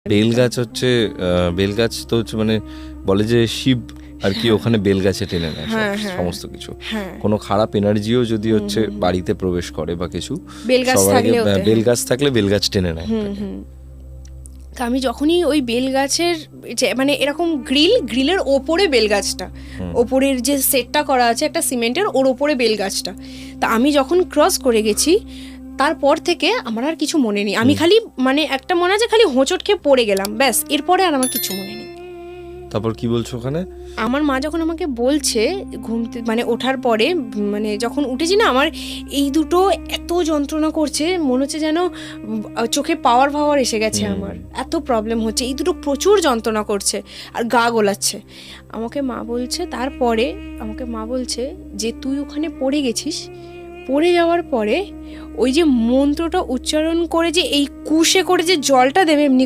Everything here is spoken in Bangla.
বেলগাছ হচ্ছে বেলগাছ তো হচ্ছে মানে বলে যে শিব আর কি ওখানে বেলগাছে টেনে নেয় সমস্ত কিছু। কোনো খারাপ এনার্জিও যদি হচ্ছে বাড়িতে প্রবেশ করে বা কিছু, সবার আগে বেলগাছ থাকলে বেলগাছ টেনে নেয়। তা আমি যখনই ওই বেলগাছের মানে এরকম গ্রিলের ওপরে বেলগাছটা, ওপরের যে সেটটা করা আছে একটা সিমেন্টের, ওর ওপরে বেলগাছটা, তা আমি যখন ক্রস করে গেছি তারপর থেকে আমার আর কিছু মনে নেই। আমি খালি মানে একটা মনে আছে খালি হোঁচট খেয়ে পড়ে গেলাম, ব্যাস, এরপরে আর আমার কিছু মনে নেই। তারপর কি বলছো ওখানে? আমার মা যখন আমাকে বলছে ঘুমতে মানে ওঠার পরে, মানে যখন উঠেছি না, আমার এই দুটো এত যন্ত্রণা করছে, মনে হচ্ছে যেন চোখে পাওয়ার এসে গেছে, আমার এত প্রবলেম হচ্ছে, এই দুটো প্রচুর যন্ত্রণা করছে আর গা গোলাচ্ছে। আমাকে মা বলছে, তারপরে আমাকে মা বলছে যে তুই ওখানে পড়ে গেছিস, পড়ে যাওয়ার পরে ওই যে মন্ত্রটা উচ্চারণ করে যে এই কুশে করে যে জলটা দেবে এমনি